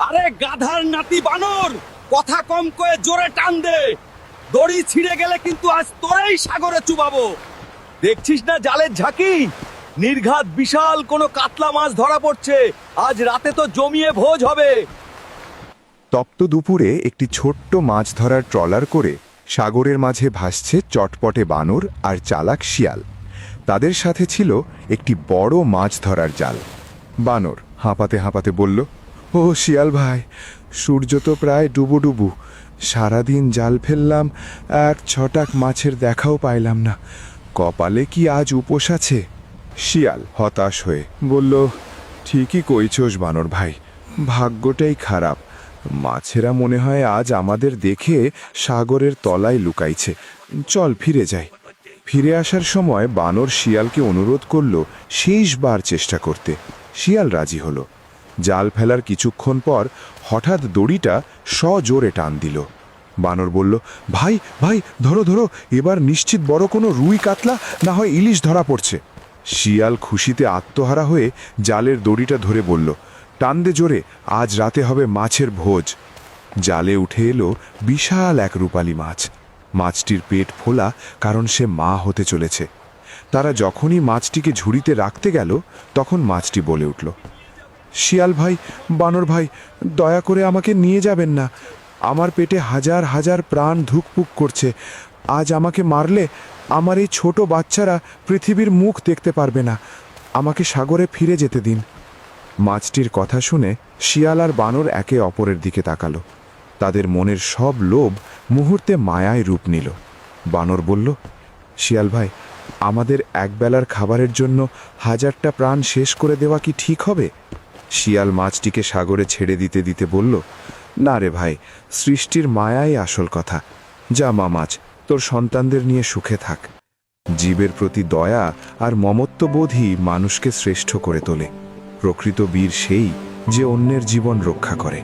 আরে গাধার নাতি বানর, কথা কম কয়ে জোরে টান দে। দড়ি ছিঁড়ে গেলে কিন্তু আজ তোরেই সাগরে চুবাবো। দেখছিস না জালের ঝাঁকি? নির্ঘাত বিশাল কোনো কাতলা মাছ ধরা পড়ছে। আজ রাতে তো জমিয়ে ভোজ হবে। তপ্ত দুপুরে একটি ছোট্ট মাছ ধরার ট্রলার করে সাগরের মাঝে ভাসছে চটপটে বানর আর চালাক শিয়াল। তাদের সাথে ছিল একটি বড় মাছ ধরার জাল। বানর হাঁপাতে হাঁপাতে বলল, ও শিয়াল ভাই, সূর্য তো প্রায় ডুবু। সারাদিন জাল ফেললাম, এক ছটাক মাছের দেখাও পাইলাম না। কপালে কি আজ উপোস আছে? শিয়াল হতাশ হয়ে বলল, ঠিকই কইছোস বানর ভাই, ভাগ্যটাই খারাপ। মাছেরা মনে হয় আজ আমাদের দেখে সাগরের তলায় লুকাইছে। চল ফিরে যাই। ফিরে আসার সময় বানর শিয়ালকে অনুরোধ করল শেষবার চেষ্টা করতে। শিয়াল রাজি হলো। জাল ফেলার কিছুক্ষণ পর হঠাৎ দড়িটা সজোরে টান দিল। বানর বলল, ভাই ভাই, ধরো ধরো, এবার নিশ্চিত বড় কোনো রুই কাতলা না হয় ইলিশ ধরা পড়ছে। শিয়াল খুশিতে আত্মহারা হয়ে জালের দড়িটা ধরে বলল, টান দে জোরে, আজ রাতে হবে মাছের ভোজ। জালে উঠে এলো বিশাল এক রূপালী মাছ। মাছটির পেট ফোলা, কারণ সে মা হতে চলেছে। তারা যখনই মাছটিকে ঝুড়িতে রাখতে গেল, তখন মাছটি বলে উঠল, শিয়াল ভাই, বানর ভাই, দয়া করে আমাকে নিয়ে যাবেন না। আমার পেটে হাজার হাজার প্রাণ ধুকপুক করছে। আজ আমাকে মারলে আমার এই ছোট বাচ্চারা পৃথিবীর মুখ দেখতে পারবে না। আমাকে সাগরে ফিরে যেতে দিন। মাছটির কথা শুনে শিয়াল আর বানর একে অপরের দিকে তাকালো। তাদের মনের সব লোভ মুহূর্তে মায়ায় রূপ নিল। বানর বলল, শিয়াল ভাই, আমাদের একবেলার খাবারের জন্য হাজারটা প্রাণ শেষ করে দেওয়া কি ঠিক হবে? শিয়াল মাছটিকে সাগরে ছেড়ে দিতে দিতে বলল, না রে ভাই, সৃষ্টির মায়াই আসল কথা। যা মা মাছ, তোর সন্তানদের নিয়ে সুখে থাক। জীবের প্রতি দয়া আর মমত্ববোধই মানুষকে শ্রেষ্ঠ করে তোলে। প্রকৃত বীর সেই যে অন্যের জীবন রক্ষা করে।